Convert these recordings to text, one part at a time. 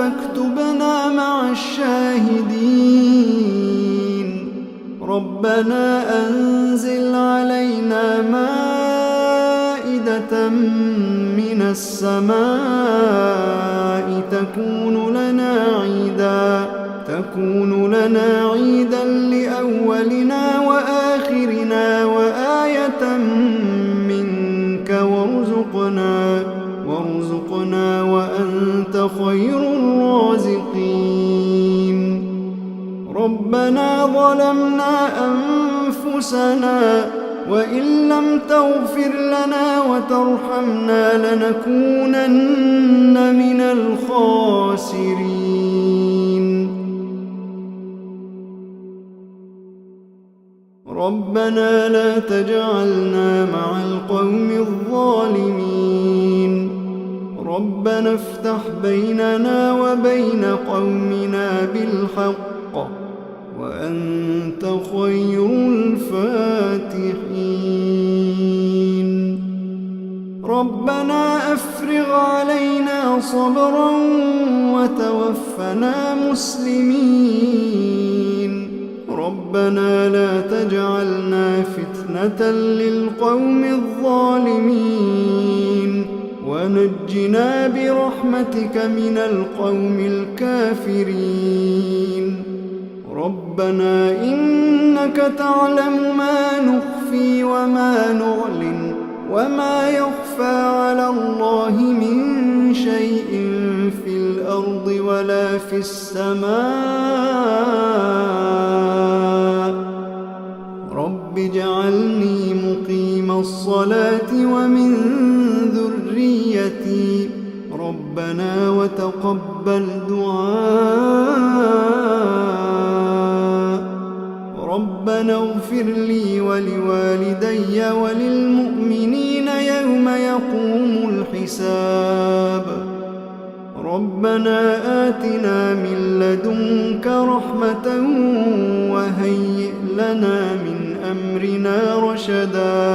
فاكتبنا مع الشاهدين. ربنا أنزل علينا مائدة من السماء تكون لنا عيدا لأولنا وآخرنا وآية منك وارزقنا وأنت خير الرازقين. ربنا ظلمنا أنفسنا وإن لم تغفر لنا وترحمنا لنكونن من الخاسرين. ربنا لا تجعلنا مع القوم الظالمين. ربنا افتح بيننا وبين قومنا بالحق وأنت خير الفاتحين. ربنا أفرغ علينا صبرا وتوفنا مسلمين. ربنا لا تجعلنا فتنة للقوم الظالمين ونجنا برحمتك من القوم الكافرين. ربنا إنك تعلم ما نخفي وما نعلن وما يخفى على الله من شيء في الأرض ولا في السماء. رب اجعلني مقيم الصلاة ومن ذريتي. ربنا وتقبل دعاء. ربنا اغفر لي ولوالدي وللمؤمنين يوم يقوم الحساب. ربنا آتنا من لدنك رحمة وهيئ لنا من أمرنا رشدا.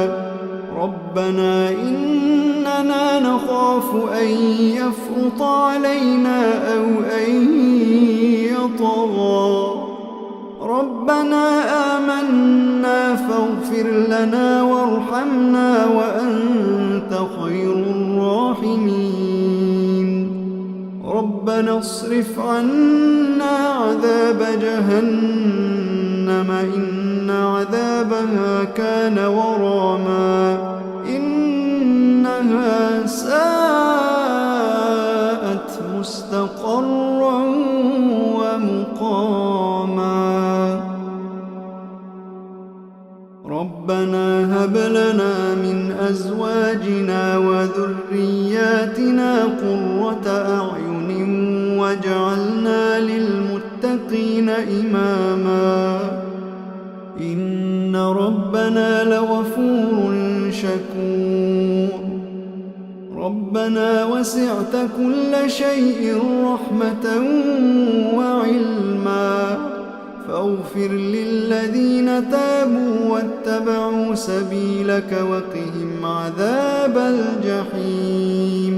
ربنا إننا نخاف أن يفرط علينا أو أن يطغى. ربنا آمنا فاغفر لنا وارحمنا وأنت خير الراحمين. ربنا اصرف عنا عذاب جهنم إن عذابها كان غراما إنها ساءت مستقرا ومقاما. ربنا هب لنا من أزواجنا وذرياتنا قرة أعين واجعلنا للمتقين إماما. إن ربنا لغفور شكور. ربنا وسعت كل شيء رحمة وعلما فاغفر للذين تابوا واتبعوا سبيلك وقهم عذاب الجحيم.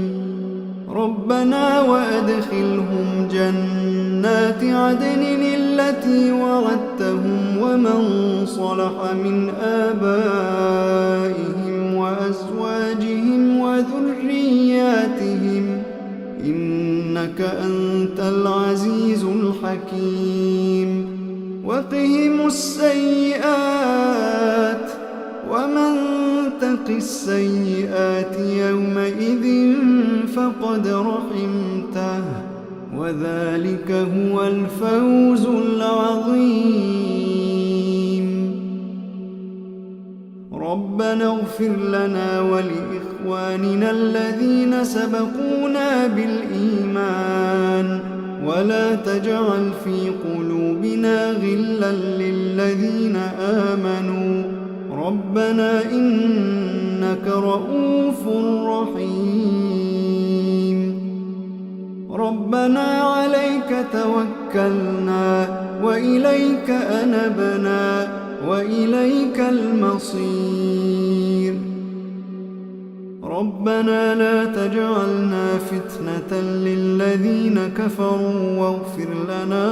ربنا وأدخلهم جنات عدن التي وعدتهم ومن صلح من آبائهم وأزواجهم وذرياتهم إنك أنت العزيز الحكيم. وقهم السيئات ومن تق السيئات يومئذ فقد رحمته وذلك هو الفوز العظيم. ربنا اغفر لنا ولإخواننا الذين سبقونا بالإيمان ولا تجعل في قلوبنا غلا للذين آمنوا ربنا إنك رؤوف رحيم. ربنا عليك توكلنا وإليك أنبنا وإليك المصير. ربنا لا تجعلنا فتنة للذين كفروا واغفر لنا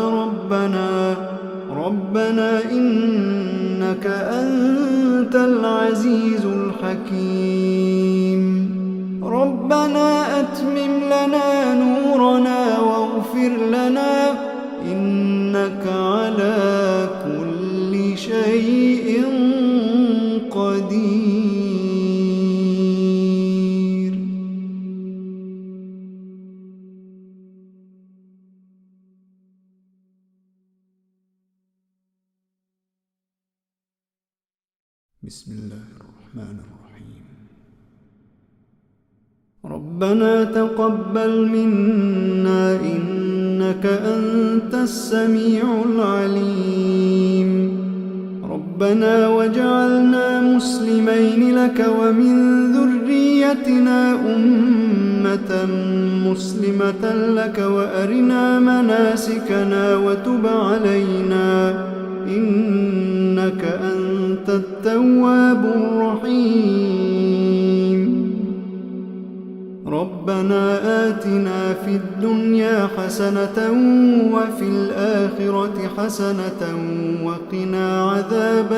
ربنا إنك أنت العزيز الحكيم ربنا أتمم لنا نورنا واغفر لنا إنك على كل شيء قدير. بسم الله الرحمن الرحيم. ربنا تقبل منا إنك أنت السميع العليم ربنا واجعلنا مسلمين لك ومن ذريتنا أمة مسلمة لك وأرنا مناسكنا وتب علينا إنك أنت التواب الرحيم ربنا آتنا في الدنيا حسنة وفي الآخرة حسنة وقنا عذاب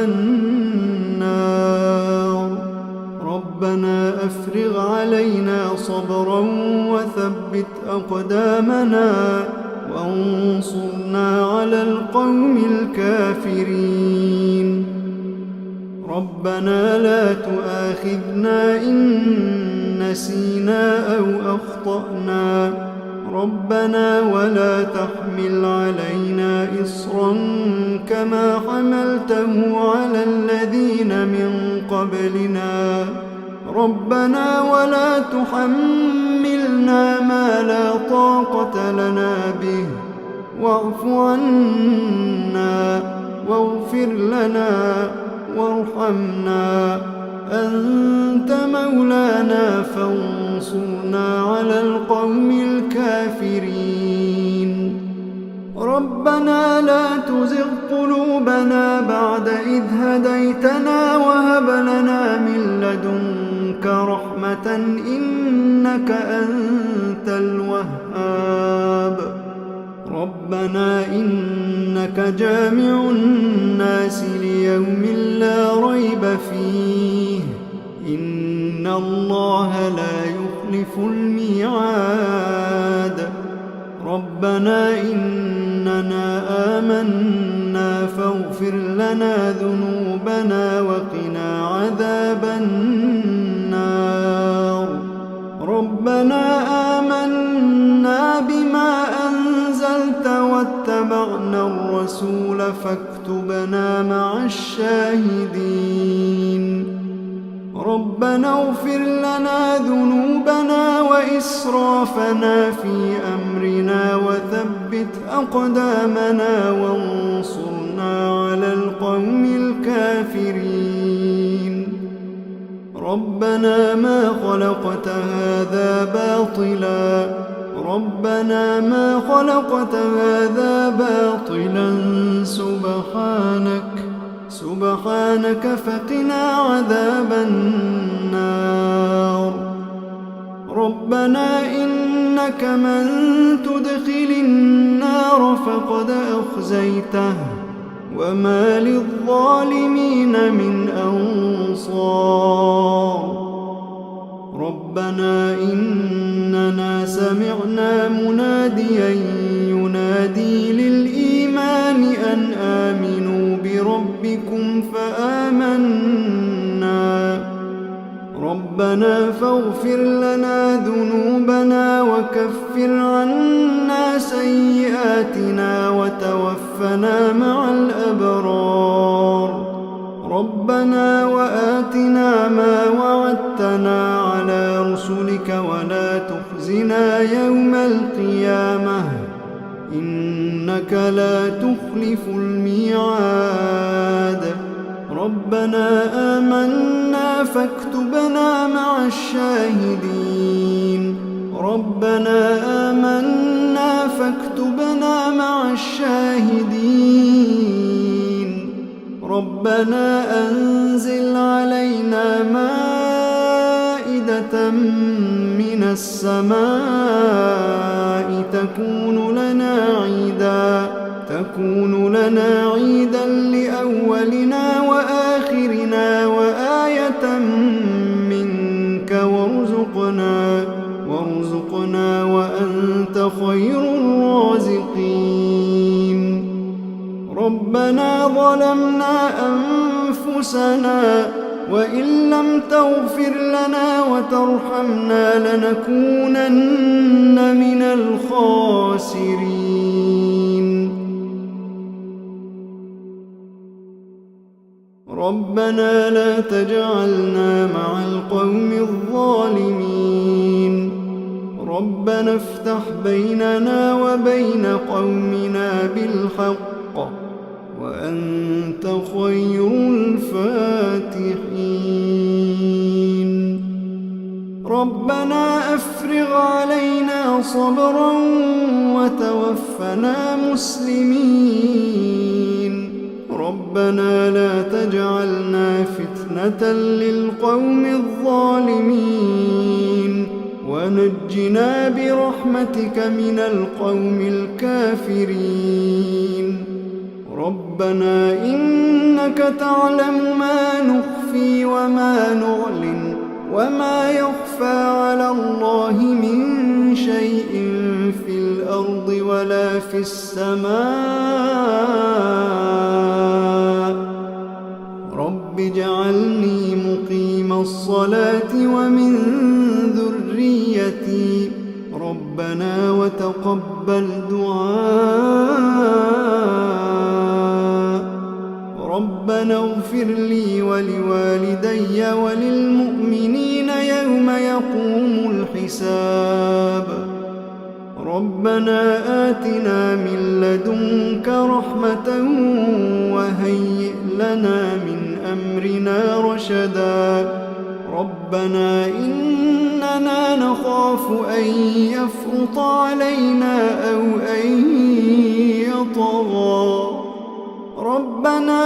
النار ربنا أفرغ علينا صبرا وثبت أقدامنا وانصرنا على القوم الكافرين ربنا لا تؤاخذنا إن نسينا أو أخطأنا ربنا ولا تحمل علينا إصرا كما حملته على الذين من قبلنا ربنا ولا تحملنا ما لا طاقة لنا به واعف عنا واغفر لنا وارحمنا أنت مولانا فانصرنا على القوم الكافرين ربنا لا تزغ قلوبنا بعد إذ هديتنا وهب لنا من لدنك رحمة إنك أنت الوهاب ربنا إنك جامع الناس ليوم لا ريب فيه إن الله لا يخلف الميعاد ربنا إننا آمنا فاغفر لنا ذنوبنا وقنا عذاب النار ربنا آمنا بما أنزلت واتبعنا الرسول فاكتبنا مع الشاهدين ربنا اغفر لنا ذنوبنا وإسرافنا في أمرنا وثبت أقدامنا وانصرنا على القوم الكافرين ربنا ما خلقت هذا باطلا ربنا ما خلقت هذا باطلا سبحانك فقنا عذاب النار ربنا إنك من تدخل النار فقد أخزيته وما للظالمين من أنصار ربنا إننا سمعنا مناديا ينادي للإيمان أن آمنوا بربكم فآمنا ربنا فاغفر لنا ذنوبنا وكفر عنا سيئاتنا وتوفنا مع الأبرار ربنا وآتنا ما وعدتنا على رسلك ولا تخزنا يوم القيامة إنك لا تخلف الميعاد ربنا آمنا فاكتبنا مع الشاهدين ربنا آمنا فاكتبنا مع الشاهدين ربنا أنزل علينا مائدة مائدة من السماء تكون لنا عيدا لأولنا وآخرنا وآية منك وارزقنا وأنت خير الرازقين. ربنا ظلمنا أنفسنا وإن لم تغفر لنا وترحمنا لنكونن من الخاسرين. ربنا لا تجعلنا مع القوم الظالمين. ربنا افتح بيننا وبين قومنا بالحق وأنت خير الفاتحين. ربنا أفرغ علينا صبرا وتوفنا مسلمين. ربنا لا تجعلنا فتنة للقوم الظالمين ونجنا برحمتك من القوم الكافرين. ربنا إنك تعلم ما نخفي وما نعلن وما يخفى على الله من شيء في الأرض ولا في السماء. رب اجعلني مقيم الصلاة ومن ذريتي. ربنا وتقبل دعاء. ربنا اغفر لي ولوالدي وللمؤمنين يوم يقوم الحساب. ربنا آتنا من لدنك رحمة وهيئ لنا من أمرنا رشدا. ربنا إننا نخاف أن يفرط علينا أو أن يطغى. ربنا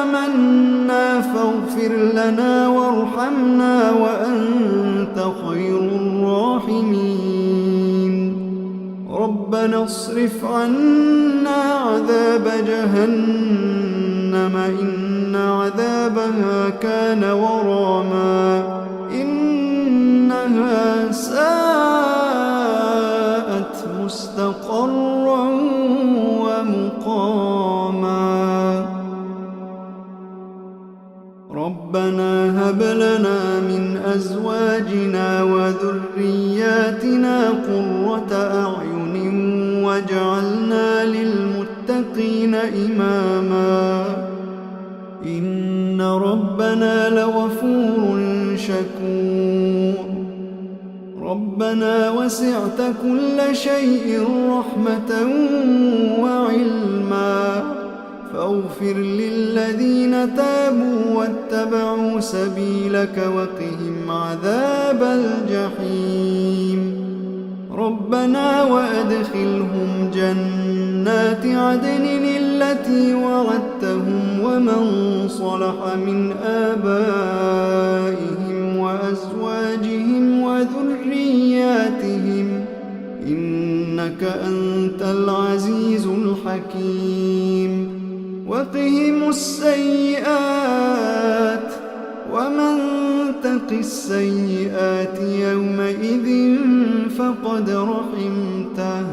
آمنا فاغفر لنا وارحمنا وأنت خير الراحمين. ربنا اصرف عنا عذاب جهنم إن عذابها كان غراما إنها ساءت مستقرا ومقاما. ربنا هب لنا من أزواجنا وذرياتنا قرة أعين واجعلنا للمتقين إماما. إن ربنا لغفور شكور. ربنا وسعت كل شيء رحمة وعلما فاغفر للذين تابوا واتبعوا سبيلك وقهم عذاب الجحيم. ربنا وأدخلهم جنات عدن التي وعدتهم ومن صلح من آبائهم وأزواجهم وذرياتهم إنك أنت العزيز الحكيم. وقهم السيئات ومن تق السيئات يومئذ فقد رحمته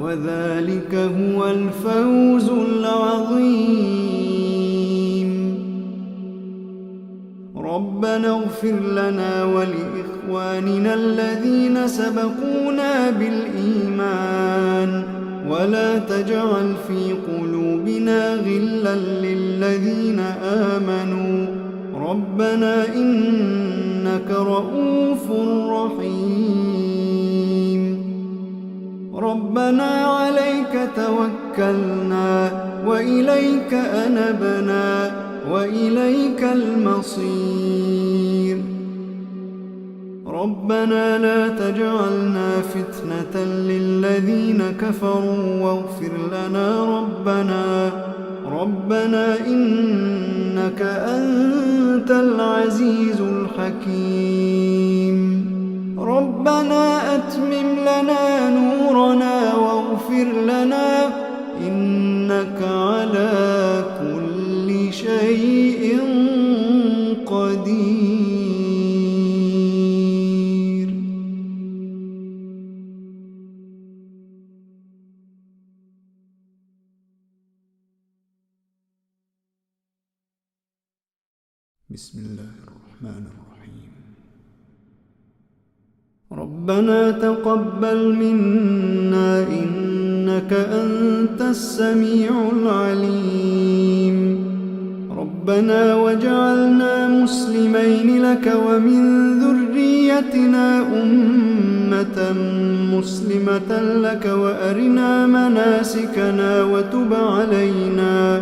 وذلك هو الفوز العظيم. ربنا اغفر لنا ولإخواننا الذين سبقونا بالإيمان ولا تجعل في قلوبنا غلا للذين آمنوا ربنا إنك رؤوف رحيم. ربنا عليك توكلنا وإليك أنبنا وإليك المصير. ربنا لا تجعلنا فتنة للذين كفروا واغفر لنا ربنا إنك أنت العزيز الحكيم ربنا أتمم لنا نورنا واغفر لنا إنك على كل شيء قدير. بسم الله الرحمن الرحيم. ربنا تقبل منا إنك أنت السميع العليم ربنا واجعلنا مسلمين لك ومن ذريتنا أمة مسلمة لك وأرنا مناسكنا وتب علينا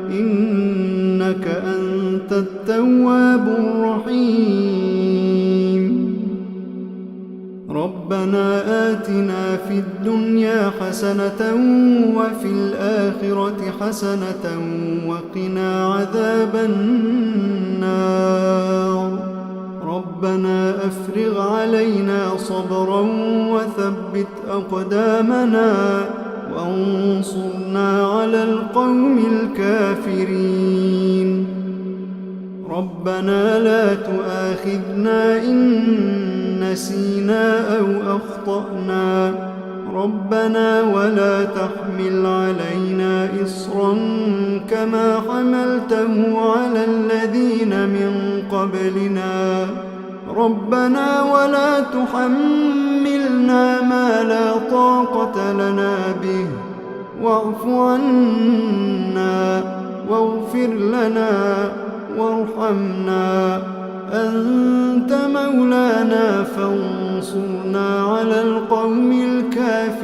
إنك أنت التواب الرحيم ربنا آتنا في الدنيا حسنة وفي الآخرة حسنة وقنا عذاب النار ربنا أفرغ علينا صبرا وثبت أقدامنا وانصرنا على القوم الكافرين ربنا لا تؤاخذنا إن نسينا أو أخطأنا ربنا ولا تحمل علينا إصرا كما حملته على الذين من قبلنا ربنا ولا تحملنا ما لا طاقة لنا به واعف عنا واغفر لنا وارحمنا أنت مولانا فانصرنا على القوم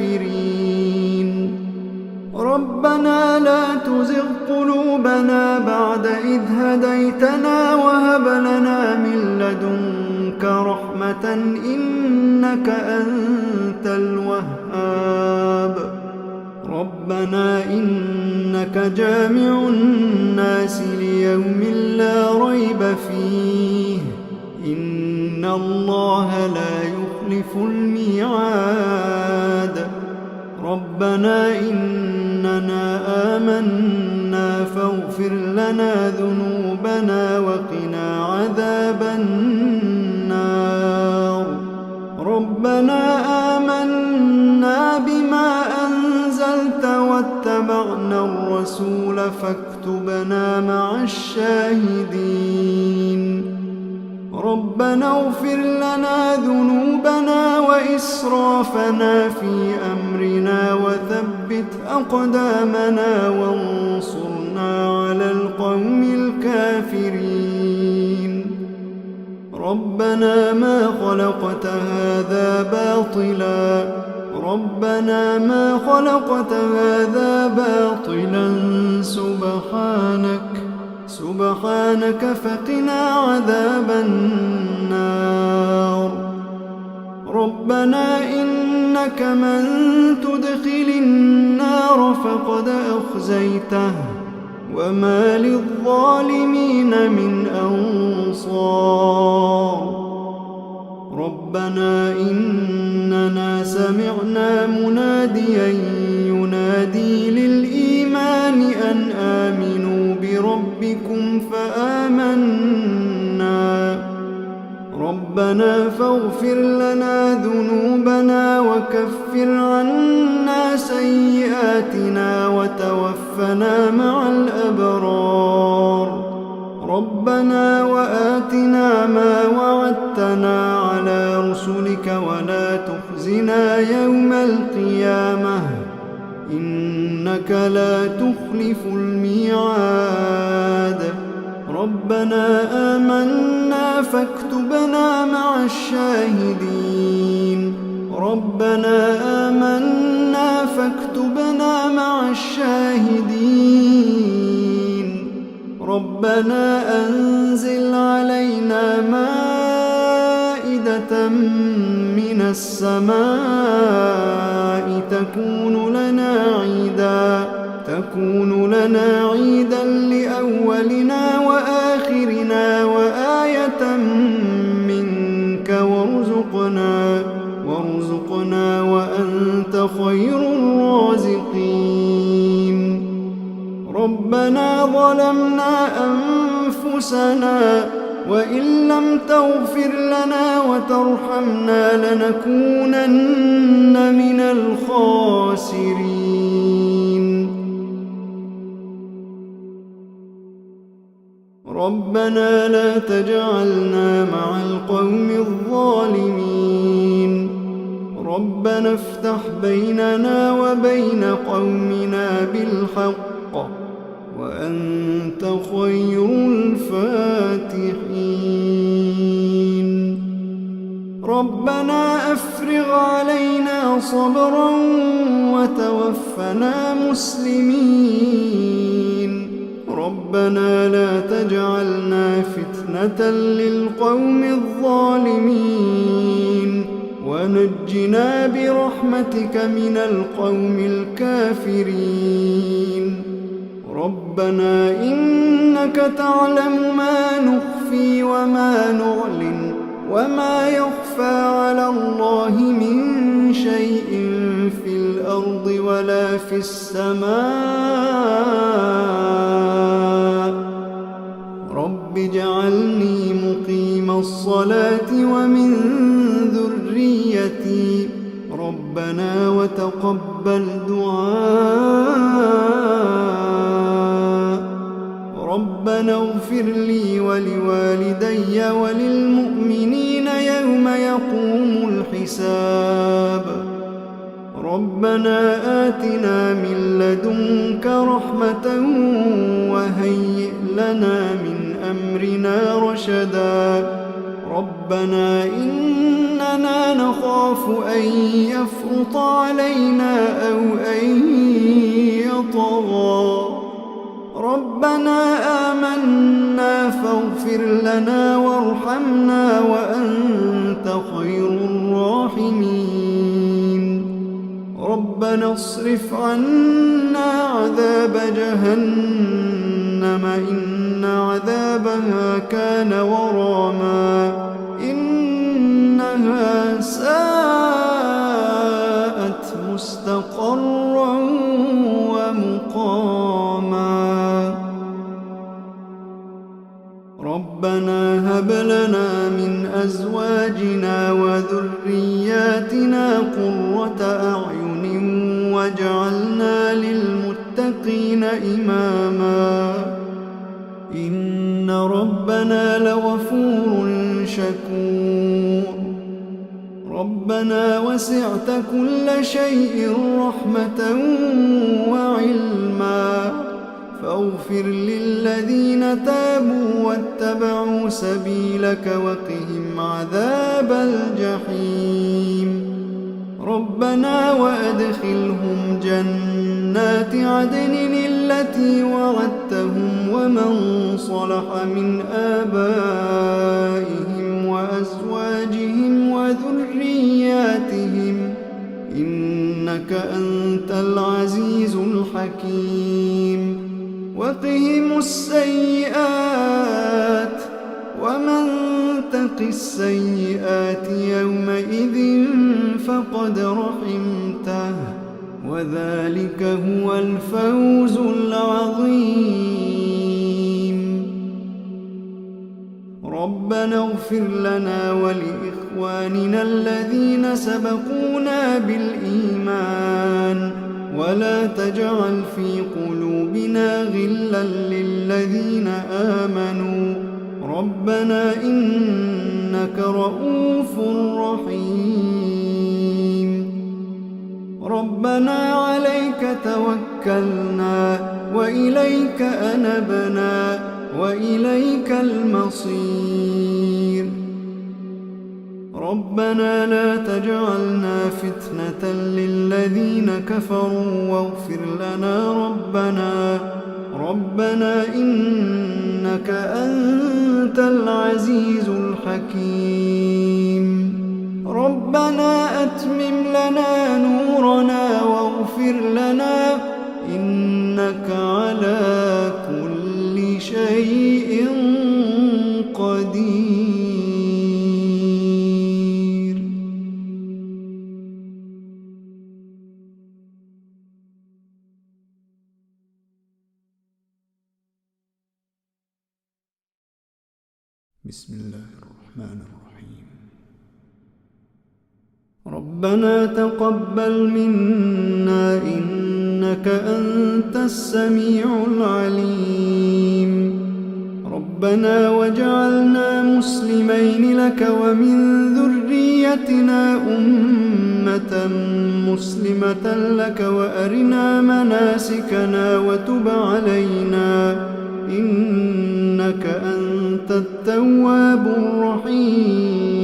الكافرين ربنا لا تزغ قلوبنا بعد إذ هديتنا وهب لنا من لدنك رحمة إنك أنت الوهاب ربنا إنك جامع الناس ليوم لا ريب فيه إن الله لا يخلف الميعاد ربنا إننا آمنا فاغفر لنا ذنوبنا وقنا عذاب النار ربنا آمنا بما أنزلت واتبعنا الرسول فاكتبنا مع الشاهدين ربنا اغفر لنا ذنوبنا وإسرافنا في أمرنا وثبت أقدامنا وانصرنا على القوم الكافرين ربنا ما خلقت هذا باطلا ربنا ما خلقت هذا باطلا سبحانك فقنا عذاب النار ربنا إنك من تدخل النار فقد أخزيته وما للظالمين من أنصار ربنا إننا سمعنا مناديا ينادي للإيمان أن آمنوا بربكم فآمنا ربنا فاغفر لنا ذنوبنا وكفر عنا سيئاتنا وتوفنا مع الأبرار ربنا وآتنا ما وعدتنا على رسلك ولا تخزنا يوم القيامة إنك لا تخلف الميعاد ربنا آمنا فاكتبنا مع الشاهدين ربنا آمنا فاكتبنا مع الشاهدين ربنا أنزل علينا مائدة من السماء تكون لنا عيدا أولنا وآخرنا وآية منك وارزقنا وأنت خير الرازقين. ربنا ظلمنا أنفسنا وإن لم تغفر لنا وترحمنا لنكونن من الخاسرين. ربنا لا تجعلنا مع القوم الظالمين. ربنا افتح بيننا وبين قومنا بالحق وأنت خير الفاتحين. ربنا أفرغ علينا صبرا وتوفنا مسلمين. ربنا لا تجعلنا فتنة للقوم الظالمين ونجنا برحمتك من القوم الكافرين. ربنا إنك تعلم ما نخفي وما نعلن وما يخفى على الله من شيء في الأرض ولا في السماء. رب اجعلني مقيم الصلاة ومن ذريتي. ربنا وتقبل دعاء. ربنا اغفر لي ولوالدي وللمؤمنين يوم يقوم الحساب. ربنا آتنا من لدنك رحمة وهيئ لنا من أمرنا رشدا. ربنا إننا نخاف أن يفرط علينا أو أن يطغى. ربنا آمنا فاغفر لنا وارحمنا وأنت خير الراحمين. ربنا اصرف عنا عذاب جهنم إن عذابها كان غراما إنها ساءت مستقرا ومقاما. ربنا هب لنا من أزواجنا وذرياتنا قرة أعين واجعلنا للمتقين إماما. إن ربنا لغفور شكور. ربنا وسعت كل شيء رحمة وعلما فاغفر للذين تابوا واتبعوا سبيلك وقهم عذاب الجحيم. ربنا وأدخلهم جنات عدن التي وعدتهم ومن صلح من آبائهم وأزواجهم وذرياتهم إنك أنت العزيز الحكيم. وقهم السيئات ومن تق السيئات يومئذ فقد رحمته وذلك هو الفوز العظيم. ربنا اغفر لنا ولإخواننا الذين سبقونا بالإيمان ولا تجعل في قلوبنا غلا للذين آمنوا ربنا إنك رؤوف رحيم. ربنا عليك توكلنا وإليك أنبنا وإليك المصير. ربنا لا تجعلنا فتنة للذين كفروا واغفر لنا ربنا إنك أنت العزيز الحكيم. ربنا أتمم لنا نورنا واغفر لنا إنك على كل شيء قدير. بسم الله الرحمن الرحيم. ربنا تقبل منا إنك أنت السميع العليم. ربنا واجعلنا مسلمين لك ومن ذريتنا أمة مسلمة لك وأرنا مناسكنا وتب علينا إنك أنت التواب الرحيم.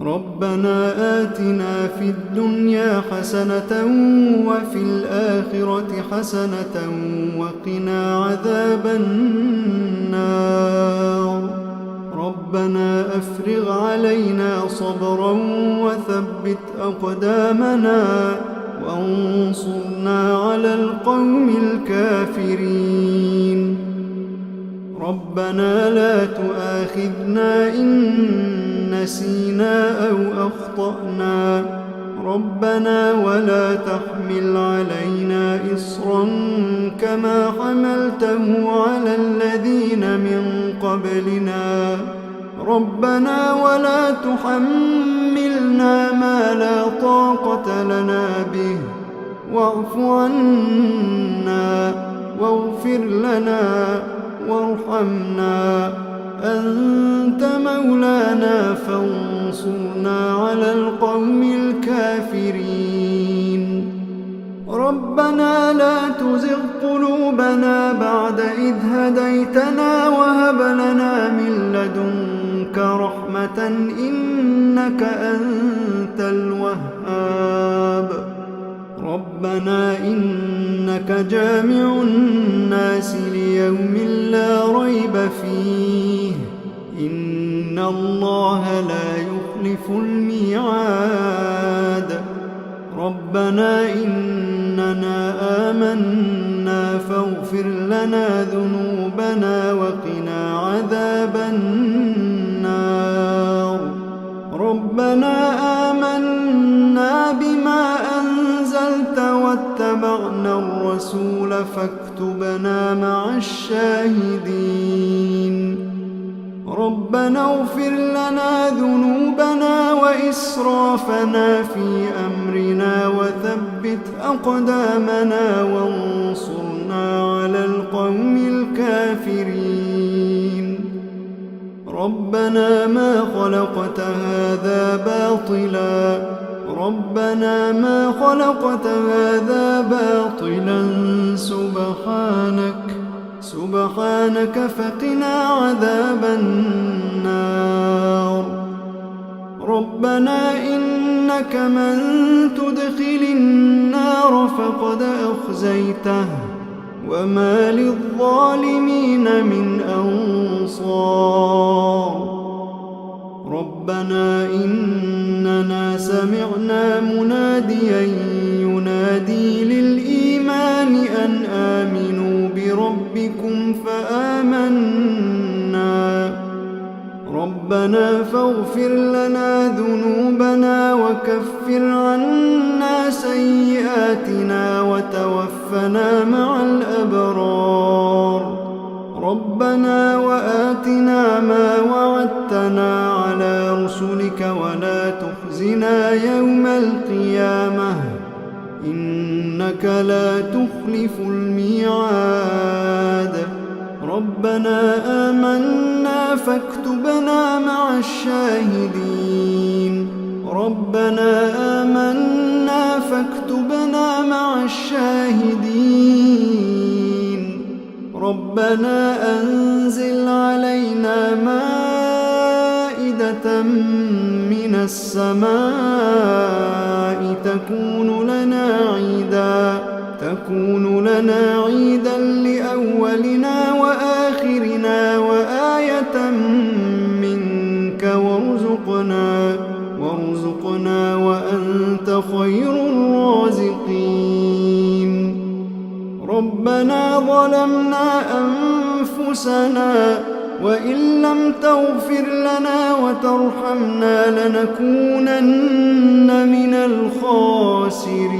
ربنا آتنا في الدنيا حسنة وفي الآخرة حسنة وقنا عذاب النار. ربنا أفرغ علينا صبرا وثبت أقدامنا وانصرنا على القوم الكافرين. ربنا لا تؤاخذنا إن نسينا أو أخطأنا. ربنا ولا تحمل علينا إصرا كما حملته على الذين من قبلنا. ربنا ولا تحملنا ما لا طاقة لنا به واعف عنا واغفر لنا وارحمنا أنت مولانا فانصرنا على القوم الكافرين. ربنا لا تزغ قلوبنا بعد إذ هديتنا وهب لنا من لدنك رحمة إنك أنت الوهاب. ربنا إنك جامع الناس ليوم لا ريب فيه إن الله لا يخلف الميعاد. ربنا إننا آمنا فاغفر لنا ذنوبنا وقنا عذاب النار. ربنا آمنا بما أنزلت واتبعنا الرسول فاكتبنا مع الشاهدين. ربنا اغفر لنا ذنوبنا وإسرافنا في أمرنا وثبت أقدامنا وانصرنا على القوم الكافرين. ربنا ما خلقت هذا باطلا. ربنا ما خلقت هذا باطلا سبحانك فقنا عذاب النار. ربنا إنك من تدخل النار فقد أخزيته وما للظالمين من أنصار. ربنا إننا سمعنا مناديا ينادي للإيمان أن آمنوا بربكم فآمنا. ربنا فاغفر لنا ذنوبنا وكفر عنا سيئاتنا وتوفنا مع الأبرار. ربنا وآتنا ما وعدتنا على رسلك ولا تخزنا يوم القيامة إنك لا تخلف الميعاد. ربنا آمنا فاكتبنا مع الشاهدين. ربنا آمنا فاكتبنا مع الشاهدين. ربنا أنزل علينا مائدة من السماء تكون لنا عيدا لأولنا وآخرنا وآية منك وارزقنا وأنت خير الرازقين. ربنا ربنا ظلمنا أنفسنا وإن لم تغفر لنا وترحمنا لنكونن من الخاسرين.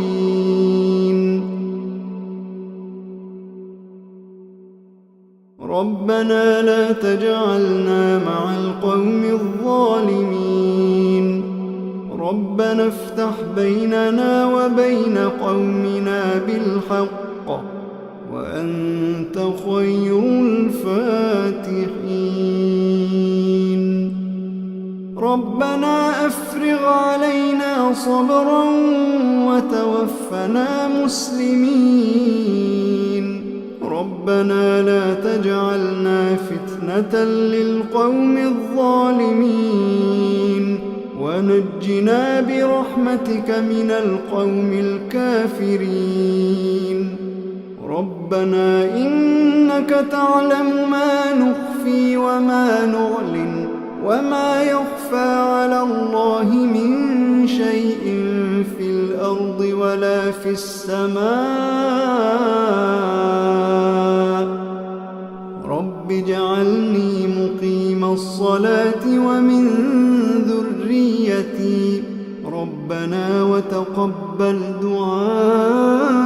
ربنا لا تجعلنا مع القوم الظالمين. ربنا افتح بيننا وبين قومنا بالحق وأنت خير الفاتحين. ربنا أفرغ علينا صبرا وتوفنا مسلمين. ربنا لا تجعلنا فتنة للقوم الظالمين ونجنا برحمتك من القوم الكافرين. ربنا إنك تعلم ما نخفي وما نعلن وما يخفى على الله من شيء في الأرض ولا في السماء. رب اجعلني مقيم الصلاة ومن ذريتي. ربنا وتقبل دعاء.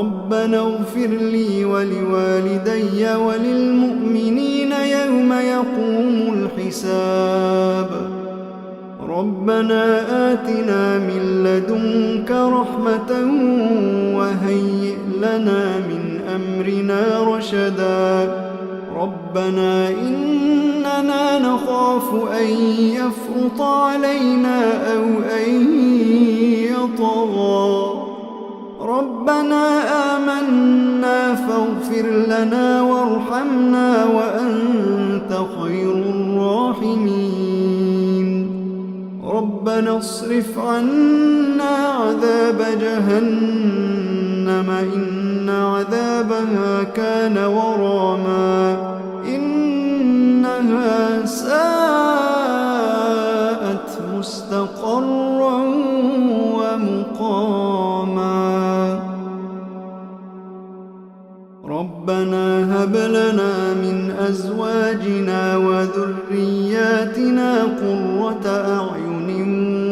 ربنا اغفر لي ولوالدي وللمؤمنين يوم يقوم الحساب. ربنا آتنا من لدنك رحمة وهيئ لنا من أمرنا رشدا. ربنا إننا نخاف أن يفرط علينا أو أن يطغى. ربنا آمنا فاغفر لنا وارحمنا وأنت خير الراحمين. ربنا اصرف عنا عذاب جهنم إن عذابها كان غراما إنها ساءت مستقرا ومقاما. ربنا هب لنا من أزواجنا وذرياتنا قرة أعين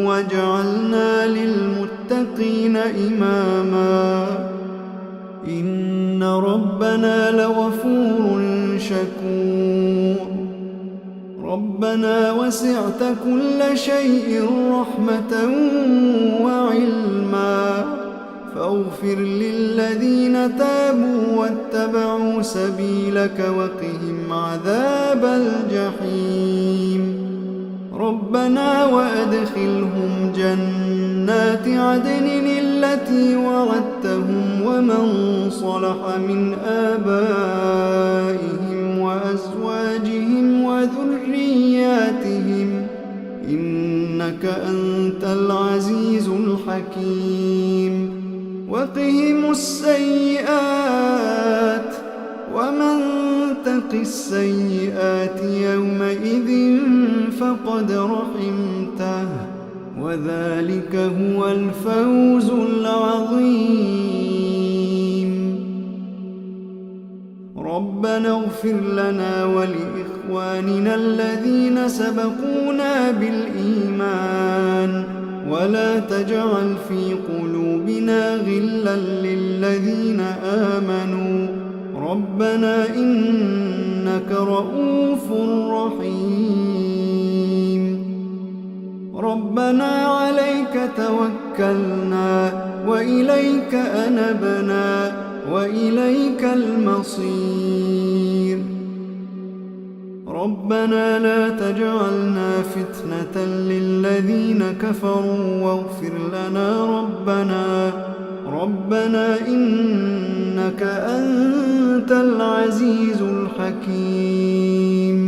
واجعلنا للمتقين إماما. إن ربنا لغفور شكور. ربنا وسعت كل شيء رحمة وعلما فاغفر للذين تابوا واتبعوا سبيلك وقهم عذاب الجحيم. ربنا وأدخلهم جنات عدن التي وعدتهم ومن صلح من آبائهم وأزواجهم وذرياتهم إنك أنت العزيز الحكيم. وقهم السيئات ومن تق السيئات يومئذ فقد رحمته وذلك هو الفوز العظيم. ربنا اغفر لنا ولإخواننا الذين سبقونا بالإيمان ولا تجعل في قلوبنا غلا للذين آمنوا ربنا إنك رؤوف رحيم. ربنا عليك توكلنا وإليك أنبنا وإليك المصير. ربنا لا تجعلنا فتنة للذين كفروا واغفر لنا ربنا إنك أنت العزيز الحكيم.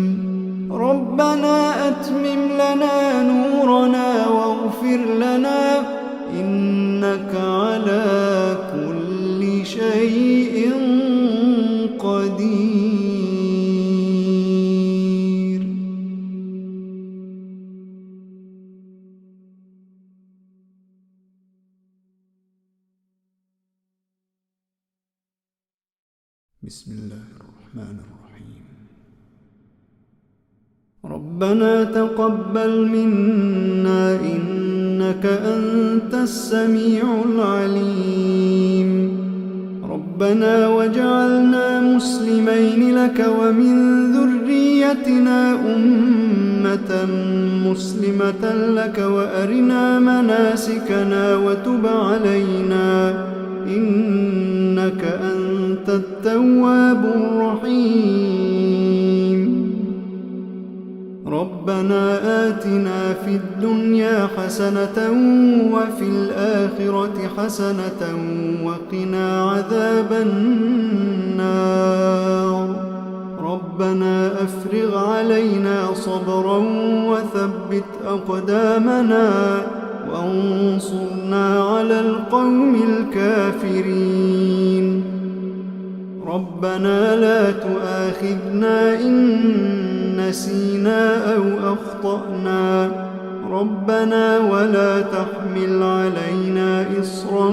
ربنا أتمم لنا نورنا واغفر لنا إنك على كل شيء قدير. بسم الله الرحمن الرحيم. ربنا تقبل منا إنك أنت السميع العليم. ربنا واجعلنا مسلمين لك ومن ذريتنا أمة مسلمة لك وأرنا مناسكنا وتب علينا إنك أنت التواب الرحيم. ربنا آتنا في الدنيا حسنة وفي الآخرة حسنة وقنا عذاب النار. ربنا أفرغ علينا صبرا وثبت أقدامنا وانصرنا على القوم الكافرين. ربنا لا تؤاخذنا إن نسينا أو أخطأنا. ربنا ولا تحمل علينا إصرا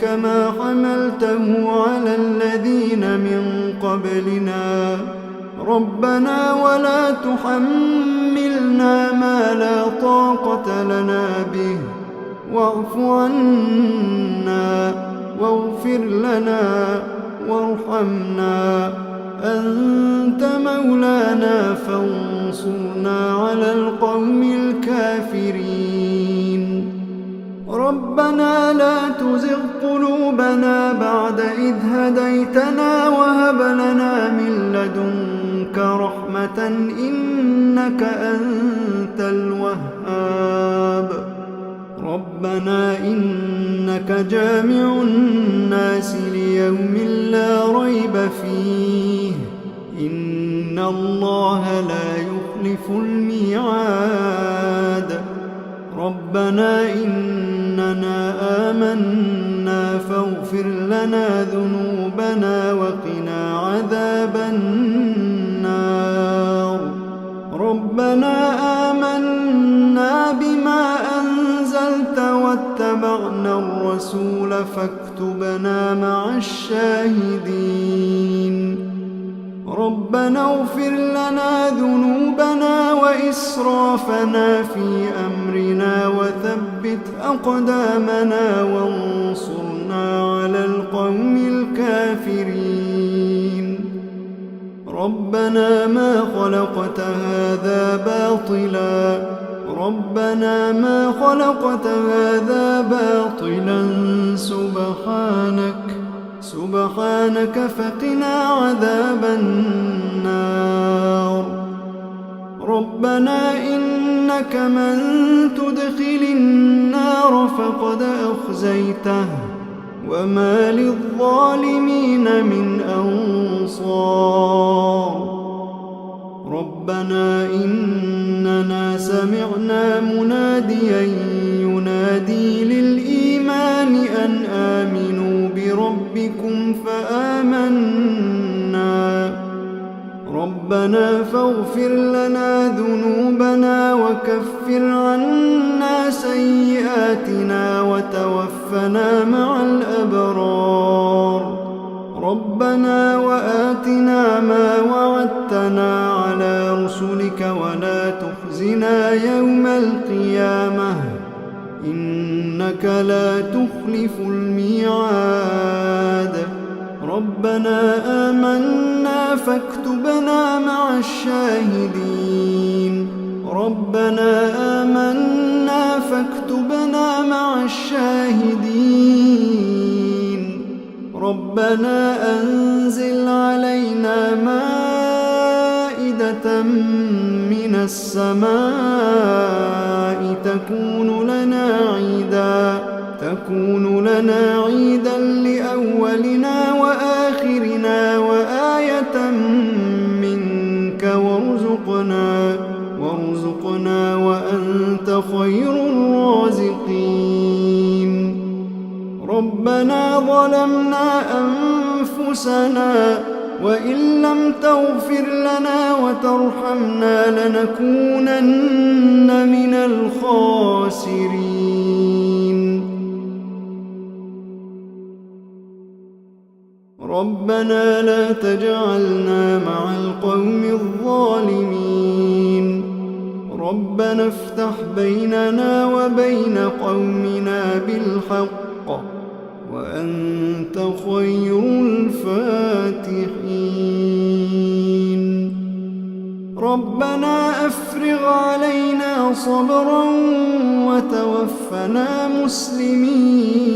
كما حملته على الذين من قبلنا. ربنا ولا تحملنا ما لا طاقة لنا به واعف عنا واغفر لنا وارحمنا أنت مولانا فانصرنا على القوم الكافرين. ربنا لا تزغ قلوبنا بعد إذ هديتنا وهب لنا من لدنك رحمة إنك أنت الوهاب. ربنا إنك جامع الناس ليوم لا ريب فيه إن الله لا يخلف الميعاد. ربنا إننا آمنا فاغفر لنا ذنوبنا وقنا عذاب النار. ربنا آمنا بما أنزلت واتبعنا الرسول فاكتبنا مع الشاهدين. ربنا اغفر لنا ذنوبنا وإسرافنا في أمرنا وثبت أقدامنا وانصرنا على القوم الكافرين. ربنا ما خلقت هذا باطلا. ربنا ما خلقت هذا باطلا سبحانك فقنا عذاب النار. ربنا إنك من تدخل النار فقد أخزيته وما للظالمين من أنصار. ربنا إننا سمعنا مناديا ينادي للإيمان أن آمنوا بربكم فآمنا. ربنا فاغفر لنا ذنوبنا وكفر عنا سيئاتنا وتوفنا مع الأبرار. ربنا وآتنا ما وعدتنا على رسلك ولا تخزنا يوم القيامة إنك لا تخلف الميعاد. ربنا آمنا فاكتبنا مع الشاهدين. ربنا آمنا فاكتبنا مع الشاهدين. ربنا أنزل علينا مائدة من السماء تكون لنا عيدا لأولنا وآخرنا وآية منك وارزقنا وأنت خير الرازقين. ربنا ظلمنا أنفسنا وإن لم تغفر لنا وترحمنا لنكونن من الخاسرين. ربنا لا تجعلنا مع القوم الظالمين ربنا افتح بيننا وبين قومنا بالحق وأنت خير الفاتحين ربنا أفرغ علينا صبرا وتوفنا مسلمين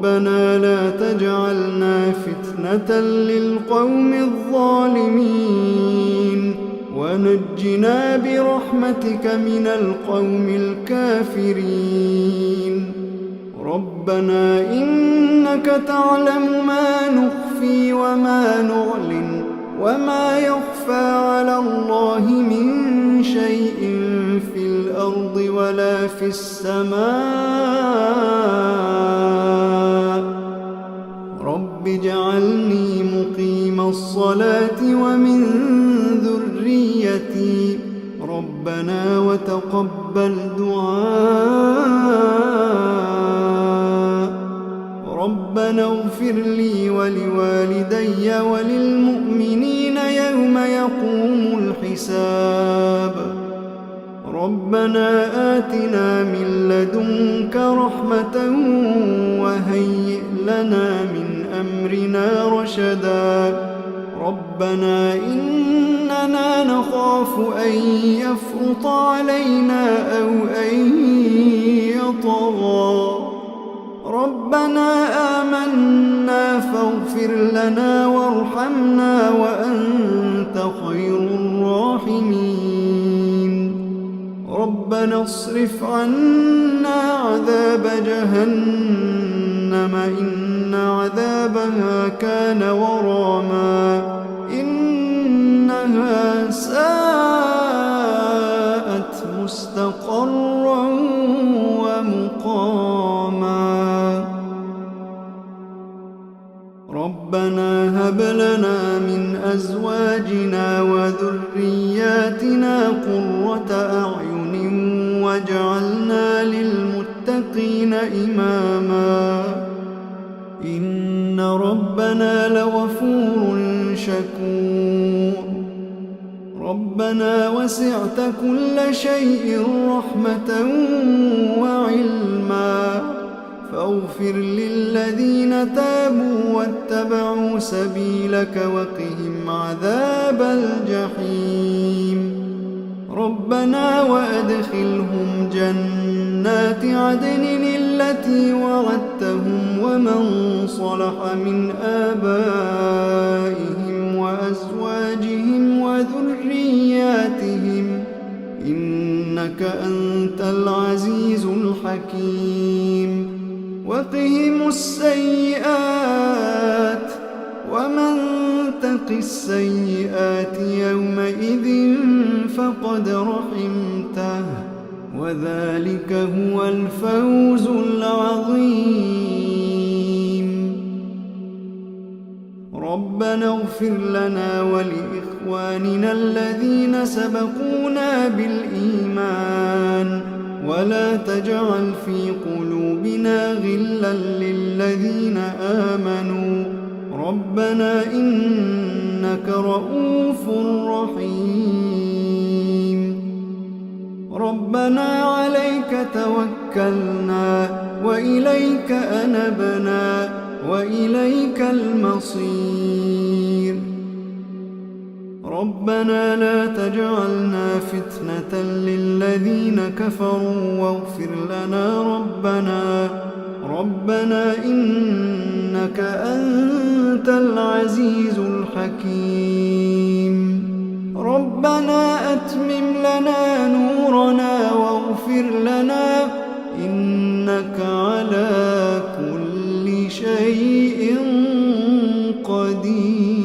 ربنا لا تجعلنا فتنة للقوم الظالمين ونجنا برحمتك من القوم الكافرين ربنا إنك تعلم ما نخفي وما نعلن وما يخفى على الله من شيء في الأرض ولا في السماء رب اجعلني مقيم الصلاة ومن ذريتي ربنا وتقبل دعاء ربنا اغفر لي ولوالدي وللمؤمنين يوم يقوم الحساب ربنا آتنا من لدنك رحمة وهيئ لنا من أمرنا رشدا ربنا إننا نخاف أن يفرط علينا أو أن يطغى ربنا آمنا فاغفر لنا وارحمنا وأنت خير الراحمين ربنا اصرف عنا عذاب جهنم إن عذابها كان غراما إنها ساءت مستقرا ومقاما ربنا هب لنا من أزواجنا وذرياتنا قرة أعين واجعلنا للمتقين إماما إن ربنا لغفور شكور ربنا وسعت كل شيء رحمة وعلما فاغفر للذين تابوا واتبعوا سبيلك وقهم عذاب الجحيم ربنا وأدخلهم جنات عدن التي وعدتهم ومن صلح من آبائهم وأزواجهم وذرياتهم إنك أنت العزيز الحكيم وقهم السيئات ومن تق السيئات يومئذ فقد رحمته وذلك هو الفوز العظيم ربنا اغفر لنا ولإخواننا الذين سبقونا بالإيمان ولا تجعل في قلوبنا غلا للذين آمنوا ربنا إنك رؤوف رحيم ربنا عليك توكلنا وإليك أنبنا وإليك المصير ربنا لا تجعلنا فتنة للذين كفروا واغفر لنا ربنا إنك أنت العزيز الحكيم ربنا أتمم لنا نورنا واغفر لنا إنك على كل شيء قدير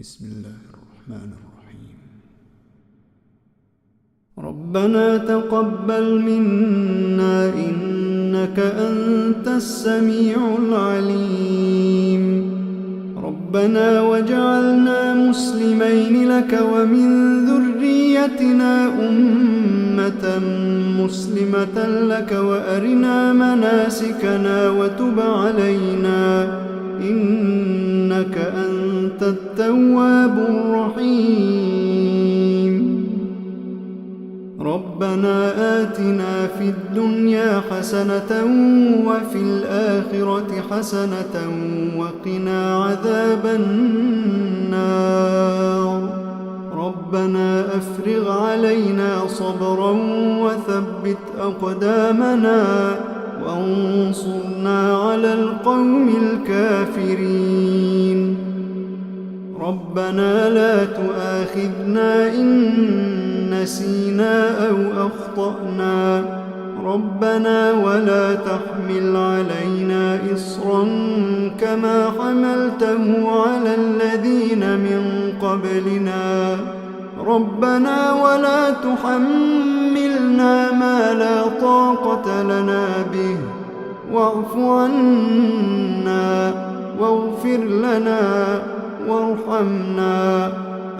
بسم الله الرحمن الرحيم ربنا تقبل منا إنك أنت السميع العليم ربنا واجعلنا مسلمين لك ومن ذريتنا أمة مسلمة لك وأرنا مناسكنا وتب علينا إنك أنت التواب الرحيم. ربنا آتنا في الدنيا حسنة وفي الآخرة حسنة وقنا عذاب النار. ربنا أفرغ علينا صبرا وثبت أقدامنا وانصرنا على القوم الكافرين. ربنا لا تؤاخذنا إن نسينا أو أخطأنا. ربنا ولا تحمل علينا إصرا كما حملته على الذين من قبلنا. ربنا ولا تحملنا ما لا طاقة لنا به واعف عنا واغفر لنا وارحمنا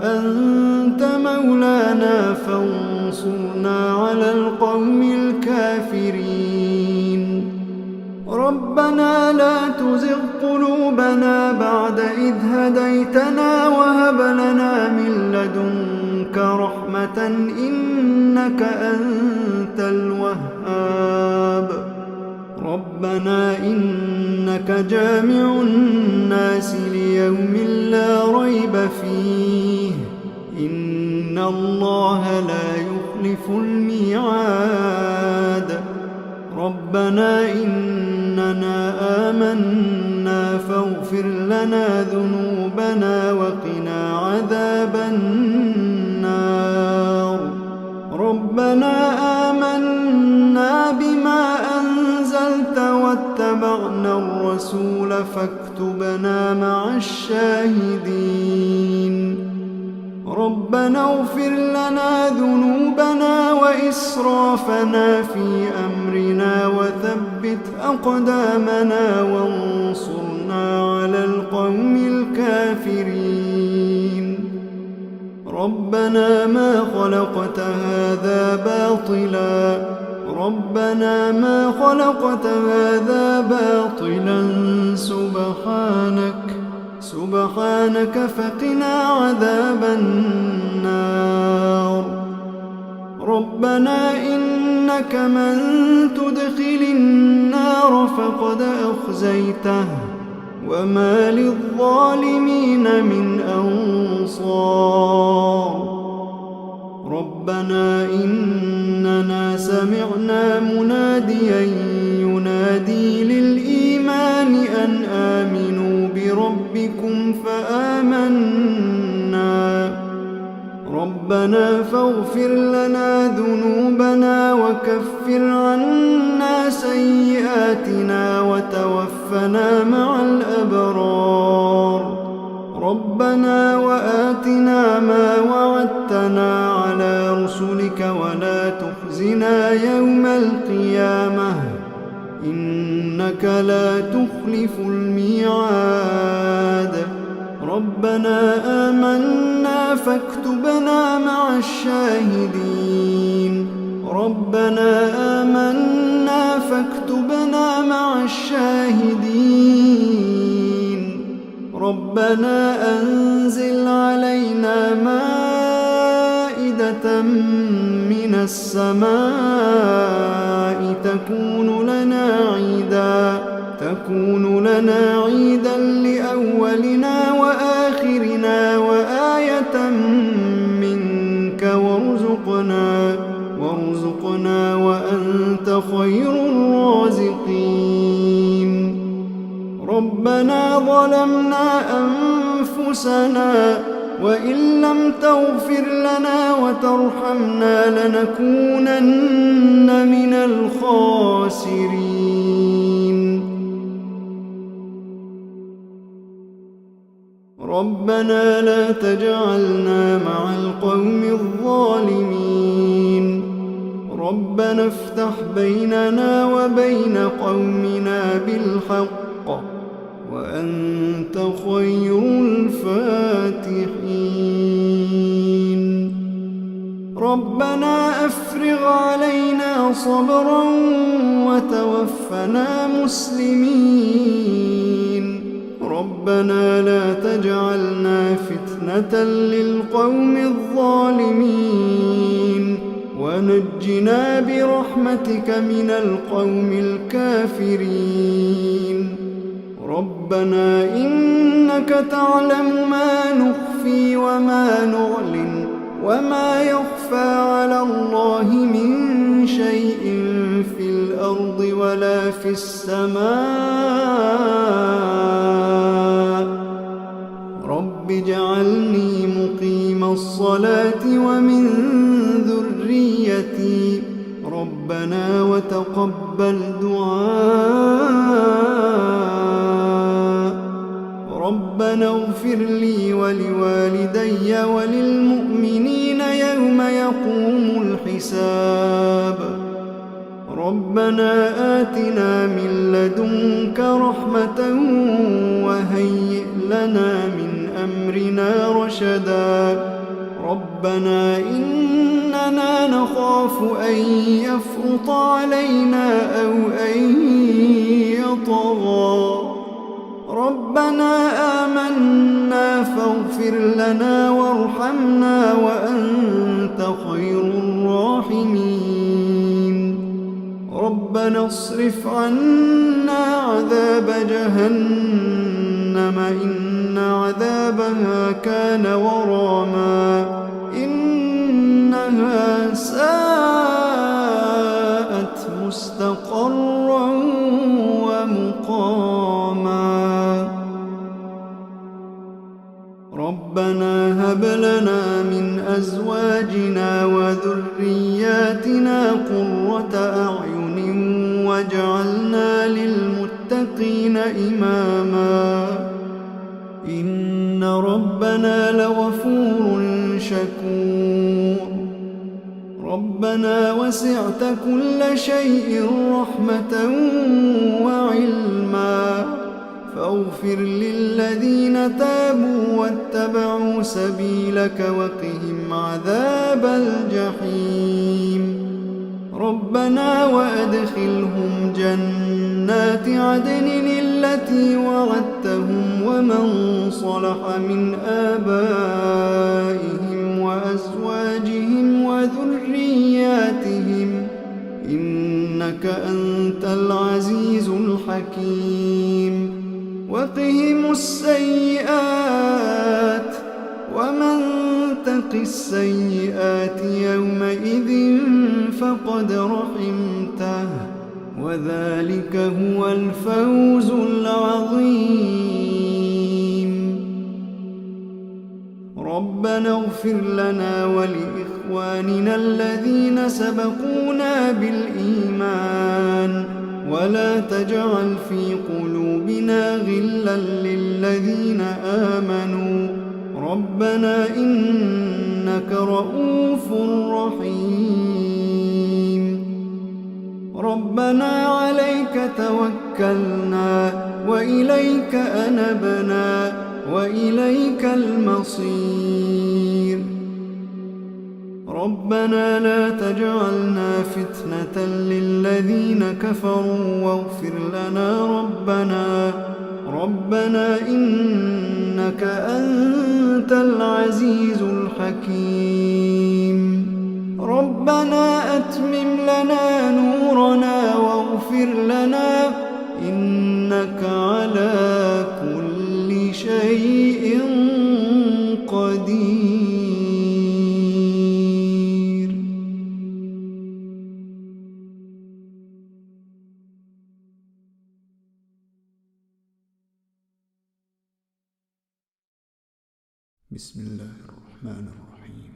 أنت مولانا فانصرنا على القوم الكافرين. ربنا لا تزغ قلوبنا بعد إذ هديتنا وهب لنا من لدنك رحمة إنك أنت الوهاب. ربنا إنك جامع الناس ليوم لا ريب فيه إن الله لا يخلف الميعاد. ربنا إننا آمنا فاغفر لنا ذنوبنا وقنا عذاب النار. ربنا آمنا بما أنزلت واتبعنا الرسول فاكتبنا مع الشاهدين. ربنا اغفر لنا ذنوبنا وإسرافنا في أمرنا وثبت أقدامنا وانصرنا على القوم الكافرين. ربنا ما خلقت هذا باطلا. ربنا ما خلقت هذا باطلا سبحانك فقنا عذاب النار. ربنا إنك من تدخل النار فقد أخزيته وما للظالمين من أنصار. ربنا إننا سمعنا مناديا ينادي للإيمان أن آمنوا بربكم فآمنا. ربنا فاغفر لنا ذنوبنا وكفر عنا سيئاتنا وتوفنا مع الأبرار. ربنا وآتنا ما وعدتنا على رسلك ولا تخزنا يوم القيامة إنك لا تخلف الميعاد. ربنا آمنا فاكتبنا مع الشاهدين. ربنا آمنا فاكتبنا مع الشاهدين. ربنا أنزل علينا مائدة من السماء تكون لنا عيدا لأولنا وآخرنا وآية منك وارزقنا وأنت خير الرازقين. ربنا ظلمنا أنفسنا وإن لم تغفر لنا وترحمنا لنكونن من الخاسرين. ربنا لا تجعلنا مع القوم الظالمين. ربنا افتح بيننا وبين قومنا بالحق وأنت خير الفاتحين. ربنا أفرغ علينا صبرا وتوفنا مسلمين. ربنا لا تجعلنا فتنة للقوم الظالمين، ونجنا برحمتك من القوم الكافرين. ربنا إنك تعلم ما نخفي وما نعلن، وما يخفى على الله من شيء في الأرض ولا في السماء. رب اجعلني مقيم الصلاة ومن ذريتي، ربنا وتقبل دعاء. ربنا اغفر لي ولوالدي وللمؤمنين يوم يقوم الحساب. ربنا آتنا من لدنك رحمة وهيئ لنا من أمرنا رشدا. ربنا إننا نخاف أن يفرط علينا أو أن يطغى. ربنا آمنا فاغفر لنا وارحمنا وأنت خير الراحمين. ربنا اصرف عنا عذاب جهنم إن عذابها كان غراما إنها ساءت مستقرا ومقاما. ربنا هب لنا من أزواجنا وذرياتنا قرة أعين واجعلنا للمتقين إماما. إن ربنا لغفور شكور. ربنا وسعت كل شيء رحمة وعلما، فاغفر للذين تابوا واتبعوا سبيلك وقهم عذاب الجحيم. ربنا وأدخلهم جنات عدن التي وعدتهم ومن صلح من آبائهم وأزواجهم وذرياتهم إنك أنت العزيز الحكيم. وقهم السيئات ومن تق السيئات يومئذ فقد رحمته وذلك هو الفوز العظيم. ربنا اغفر لنا ولإخواننا الذين سبقونا بالإيمان ولا تجعل في قلوبنا غلا للذين آمنوا ربنا إنك رؤوف رحيم. ربنا عليك توكلنا وإليك أنبنا وإليك المصير. ربنا لا تجعلنا فتنة للذين كفروا واغفر لنا ربنا إنك أنت العزيز الحكيم. ربنا أتمم لنا نورنا واغفر لنا إنك على كل شيء قدير. بسم الله الرحمن الرحيم.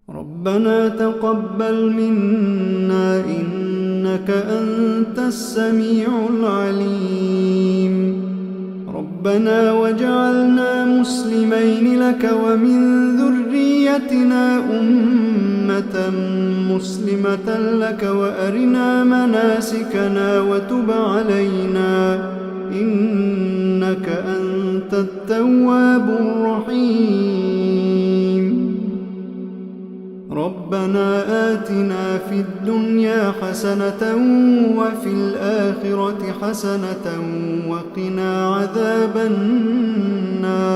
ربنا تقبل منا إنك أنت السميع العليم. ربنا واجعلنا مسلمين لك ومن ذريتنا ذريتنا أمة مسلمة لك وأرنا مناسكنا وتب علينا إنك أنت التواب الرحيم. ربنا آتنا في الدنيا حسنة وفي الآخرة حسنة وقنا عذاب النار.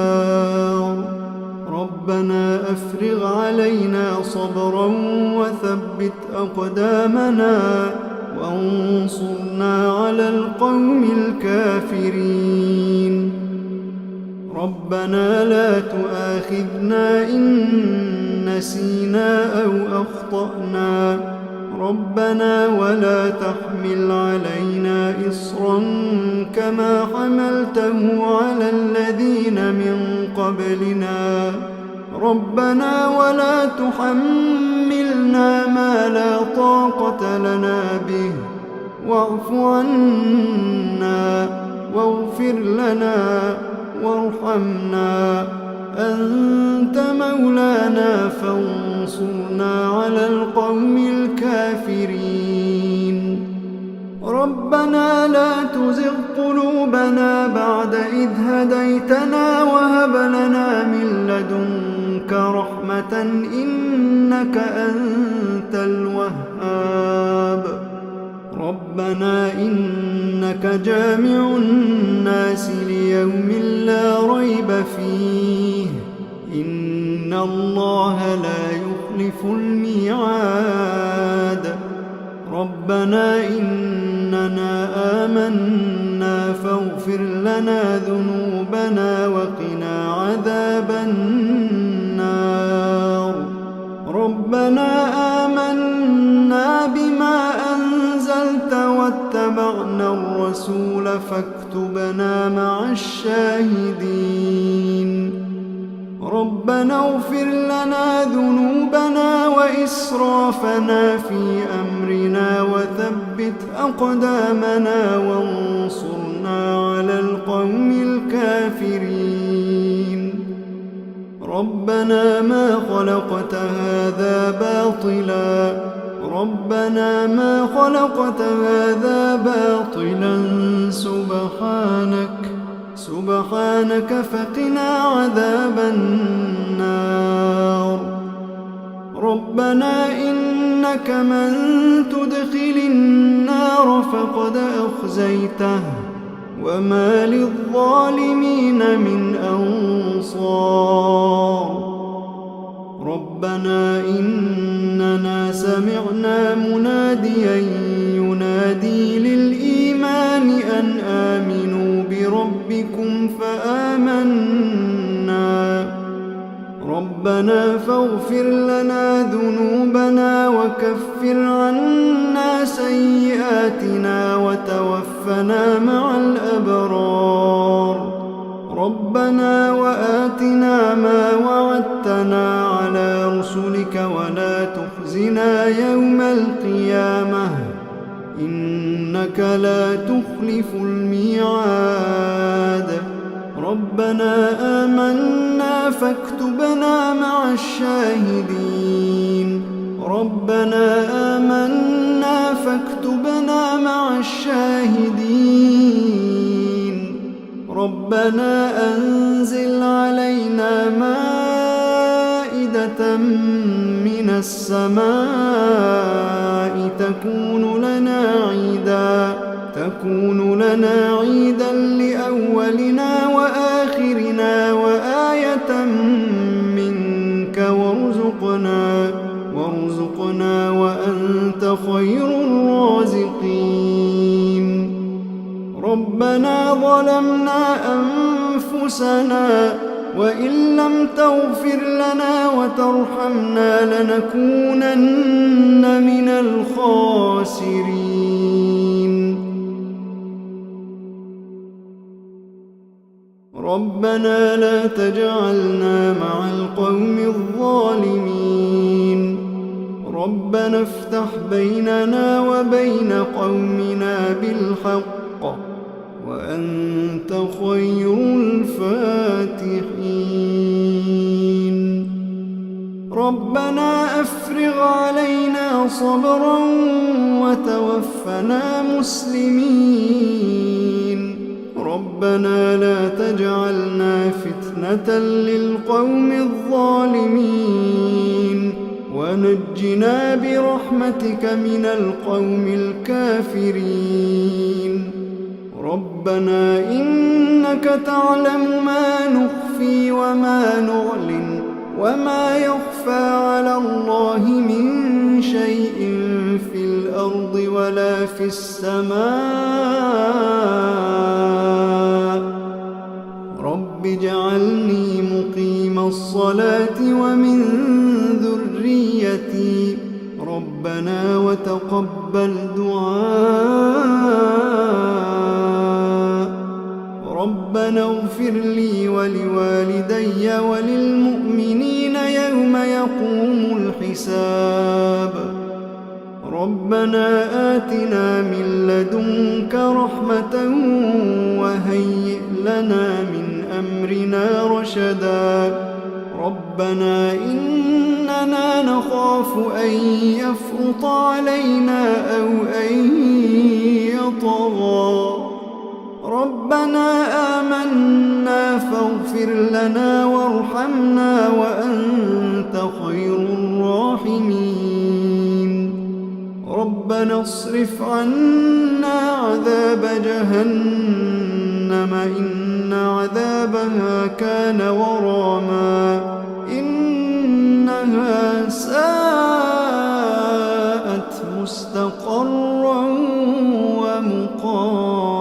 ربنا أفرغ علينا صبرا وثبت أقدامنا وانصرنا على القوم الكافرين. ربنا لا تؤاخذنا إن نسينا أو أخطأنا. ربنا ولا تحمل علينا إصرا كما حملته على الذين من قبلنا. ربنا ولا تحملنا ما لا طاقة لنا به واعف عنا واغفر لنا وارحمنا أنت مولانا فانصرنا على القوم الكافرين. ربنا لا تزغ قلوبنا بعد إذ هديتنا وهب لنا من لدنك رحمة إنك أنت الوهاب. ربنا إنك جامع الناس ليوم لا ريب فيه إن الله لا يخلف الميعاد. ربنا إننا آمنا فاغفر لنا ذنوبنا وقنا عذاب النار. ربنا آمنا بما أنزلت واتبعنا الرسول فاكتبنا مع الشاهدين. ربنا اغفر لنا ذنوبنا وإسرافنا في أمرنا وثبت أقدامنا وانصرنا على القوم الكافرين. ربنا ما خلقت هذا باطلا. ربنا ما خلقت هذا باطلا سبحانك فقنا عذاب النار. ربنا إنك من تدخل النار فقد أخزيته وما للظالمين من أنصار. ربنا إننا سمعنا مناديا ينادي للإيمان أن آمنوا بربكم فآمنا. ربنا فاغفر لنا ذنوبنا وكفر عنا سيئاتنا وتوفنا مع الأبرار. ربنا وآتنا ما وعدتنا على رسلك ولا تخزنا يوم القيامة إنك لا تخلف الميعاد. ربنا آمنا فاكتبنا مع الشاهدين. ربنا آمنا فاكتبنا مع الشاهدين. ربنا أنزل علينا مائدة من السماء تكون لنا عيدا لأولنا وآخرنا وآية منك وارزقنا وأنت خير الرازقين. ربنا ظلمنا أنفسنا وإن لم تغفر لنا وترحمنا لنكونن من الخاسرين. ربنا لا تجعلنا مع القوم الظالمين. ربنا افتح بيننا وبين قومنا بالحق وأنت خير الفاتحين. ربنا أفرغ علينا صبرا وتوفنا مسلمين ربنا لا تجعلنا فتنة للقوم الظالمين ونجنا برحمتك من القوم الكافرين ربنا إنك تعلم ما نخفي وما نعلن وما يخفى على الله من شيء في الأرض ولا في السماء رب اجعلني مقيم الصلاة ومن ذريتي ربنا وتقبل دعاء ربنا اغفر لي ولوالدي وللمؤمنين يوم يقوم الحساب ربنا آتنا من لدنك رحمة وهيئ لنا من أمرنا رشدا ربنا إننا نخاف أن يفرط علينا أو أن يطغى ربنا آمنا فاغفر لنا وارحمنا وأنت خير الراحمين ربنا اصرف عنا عذاب جهنم إن عذابها كان غراما إنها ساءت مستقرا ومقاما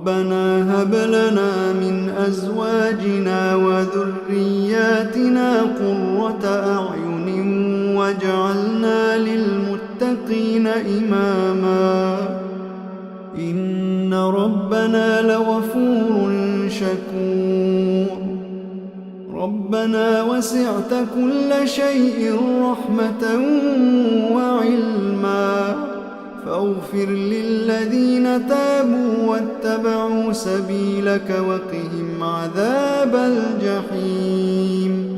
ربنا هب لنا من أزواجنا وذرياتنا قرة أعين واجعلنا للمتقين إماما إن ربنا لغفور شكور ربنا وسعت كل شيء رحمة وعلما فاغفر للذين تابوا واتبعوا سبيلك وقهم عذاب الجحيم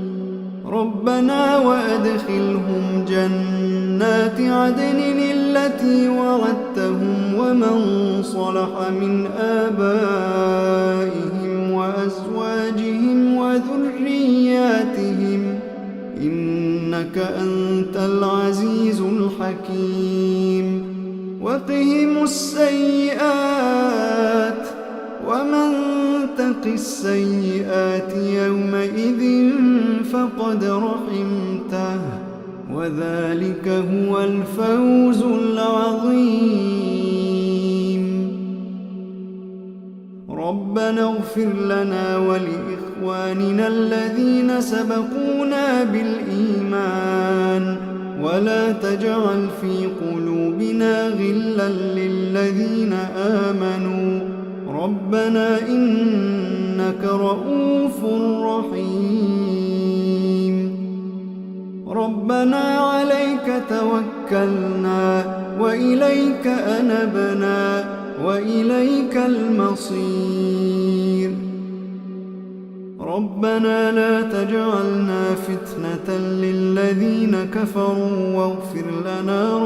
ربنا وأدخلهم جنات عدن التي وعدتهم ومن صلح من آبائهم وأزواجهم وذرياتهم إنك أنت العزيز الحكيم وقهم السيئات ومن تق السيئات يومئذ فقد رحمته وذلك هو الفوز العظيم ربنا اغفر لنا ولإخواننا الذين سبقونا بالإيمان ولا تجعل في قلوبنا غلا للذين آمنوا ربنا إنك رؤوف رحيم ربنا عليك توكلنا وإليك أنبنا وإليك المصير ربنا لا تجعلنا فتنة للذين كفروا واغفر لنا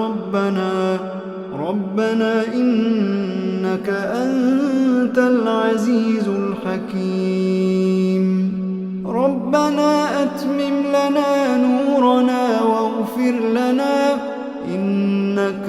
ربنا إنك أنت العزيز الحكيم ربنا أتمم لنا نورنا واغفر لنا إنك